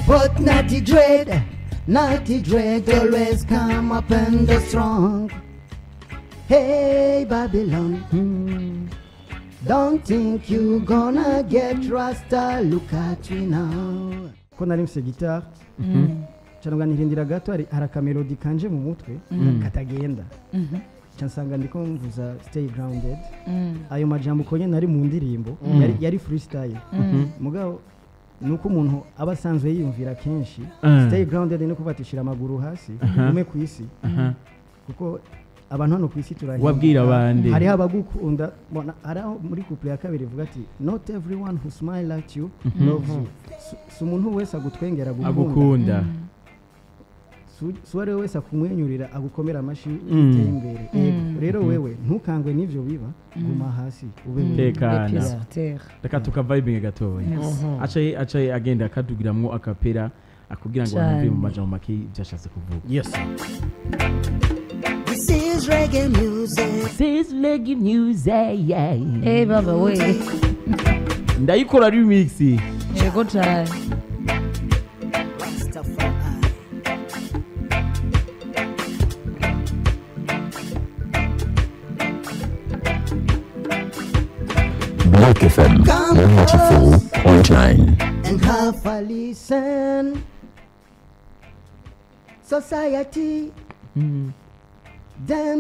But naughty dread always come up and the strong. Hey Babylon, don't think you gonna get Rasta, look at me now. Ko nari mfise guitar cyangwa nirindira gato hari akamelodi kanje mu mutwe katagenda cyansanga ndiko mvuza stay grounded ayo majambo konye nari mu ndirimbo yari freestyle mugabo nuko umuntu aba asanzwe yiyumvira kenshi stay grounded ni kubatishira amaguru hasi ume ku isi kuko abantu hano ku isi turahira wabwira abandi hari abagukunda hari muri couple ya kabiri ivuga ati not everyone who smile at you loves you umuntu wese agutwengera agukunda suware wese akumwenyurira agukomera amashi iteye imbere rero wewe ntukangwe n'ivyo biba guma hasi ube tekana reka tukavibinga gatoya acaye agenda akadugiramwo akapera akugira ngo anumve mu majambo make byashatse kuvuga. Yes, this is reggae music, yeah. Hey baba we ndayikora remix yego cyane. Black FM 94.9 and have a listen. Society, them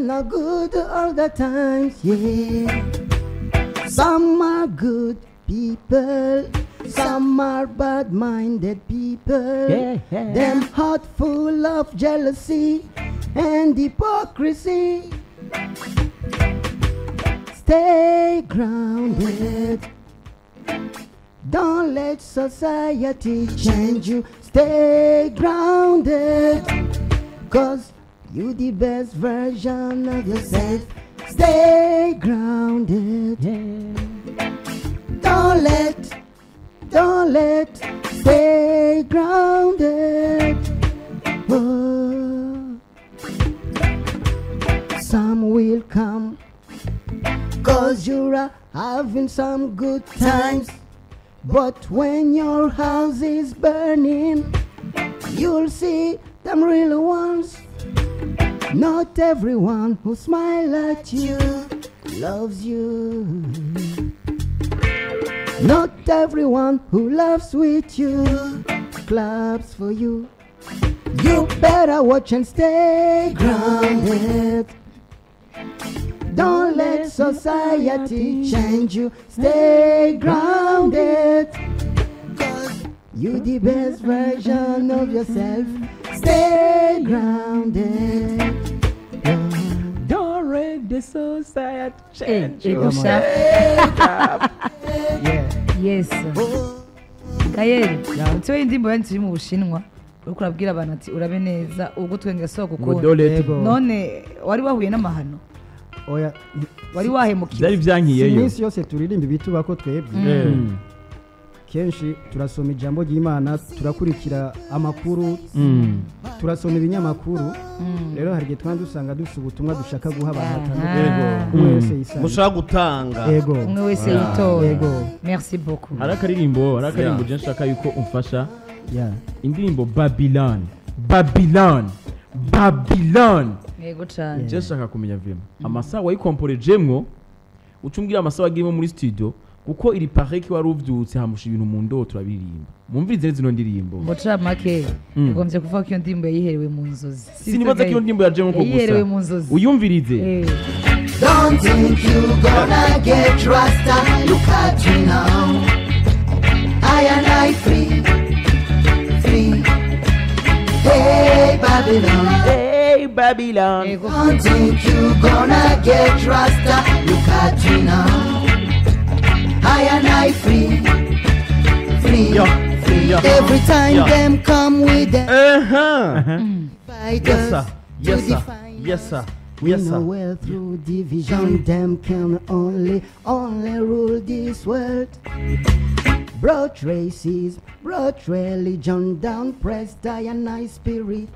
not good all the times, yeah. Some are good people, some are bad-minded people. Them heart full of jealousy and hypocrisy. Stay grounded. Don't let society change you. Stay grounded. 'Cause you the best version of yourself. Stay grounded. Don't let, stay grounded. Oh. Some will come 'cause you're having some good times. But when your house is burning, you'll see them real ones. Not everyone who smiles at you loves you. Not everyone who laughs with you claps for you. You better watch and stay grounded. Don't let society change you. Stay grounded. 'Cause you the best version of yourself. Stay grounded. don't let the society change you. Yes. Gael, utwe indimbo yanzi mu Bushinwa. Uriko urabwira abantu ati urabe neza ugutwenge soko Godole. none wari wahuye n'amahano? oya Wari wahemukiye? Byari byankiyeyo. iminsi yose turirimba ibituba ko twebwe kenshi turasoma ijambo ry'Imana, turakurikira amakuru, turasoma ibinyamakuru. Rero hari igihe twandi usanga dufite ubutumwa dushaka guha abantu batandukanye, mushaka gutanga, umwe wese yitoye. Merci beaucoup. Harakaririmbo je nshaka yuko umfasha indirimbo Babylon. Yego cyane. Je nshaka kumenya vima amasaha wayikomporejemwo ucumbwira amasaha agirimo muri studio kuko iri paraît ko wari uvyutse hamusha ibintu mu ndo turabiririmba. Mumvize zino ndirimbo. Boca make ugomvye kuvuga ko iyo ndimbo yayiherewe mu nzozi. Sinibaza ko iyo ndimbo yaje nko gusa. Yayiherewe mu nzozi. Uyumvirize. Don't think you gonna get Rasta, look at you now. I and I free. Hey Babylon, don't think you gonna get Rasta, look at you now. I and I free. Every time them come with them fighters. Yes sir. We know well through division them can only rule this world. Brought races, brought religion down, pressed I spirit.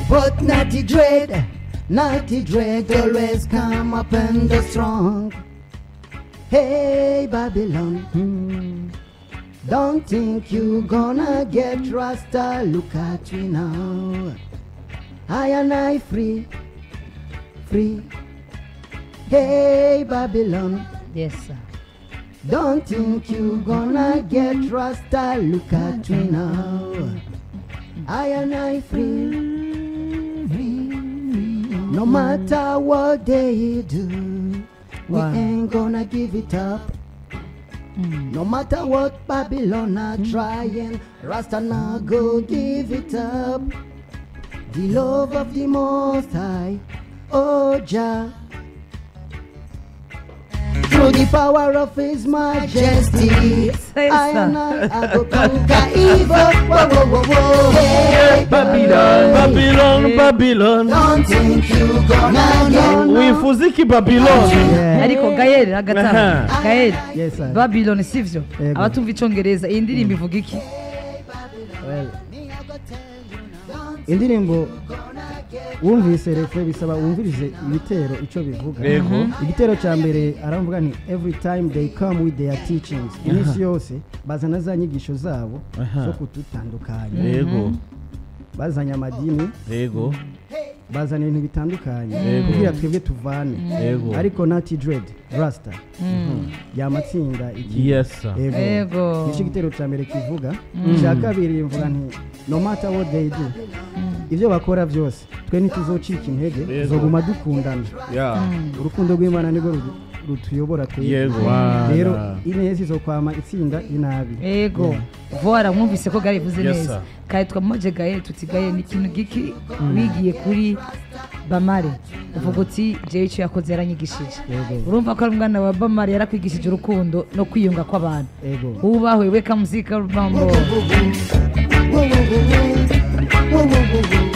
But naughty dread always come up and the strong. Hey Babylon, Don't think you gonna get Rasta. Look at me now. I and I free, free. Hey Babylon. Yes, sir. Don't think you gonna get Rasta. Look at me now. I and I free, free. No matter what they do, we ain't gonna give it up. No matter what Babylon are trying, Rasta not go give it up. The love of the Most High, oh Jah, through the power of His Majesty, I and I go conquer evil. Whoa, whoa, whoa, whoa. Hey, Babylon, Babylon, Babylon. Don't think you gonna get Wifuziki Babylon. ariko Gael agataha Gael Yes, sir. Babylon sivyo Yego. abatumva icongereza iyi ndirimbo ivuga iki? Well, indirimbo wumvise refre bisaba wumvirize ibitero ico bivuga. Yego. Igitero ca mbere aravuga ni every time they come with their teachings. Imisi yose bazana za nyigisho zabo zo kututandukanya. Yego. Bazanya amadini, Yego. bazana ibintu bitandukanye kugira twebwe tuvane. Yego. Ariko nati dread Rasta yamatsinda iki. Yes, sir. Yego. Nico gitero ca mbere kivuga. Ca kabiri mvuga nti no matter what they do, ivyo bakora byose twe ntituzocika intege, tuzoguma dukundana. Yeah. Urukundo rw'Imana nirwo rutuyobora twebwe. Yego. Rero inezi izokwama itsinda inabi. Yego. Voila, mwumvise ko Gael ivuze Yes, neza. sir. Kare twamuje Gael tuti Gael ni ikintu giki wigiye kuri Bamare. Uvuga uti je ico yakoze yaranyigishije. Yego. Urumva ko ari umwana wa Bamare yarakwigishije urukundo no kwiyunga kw'abantu. Yego. Ubahwe weka muzika rubambo. whoa, whoa, whoa, whoa, whoa, whoa, whoa, whoa, whoa.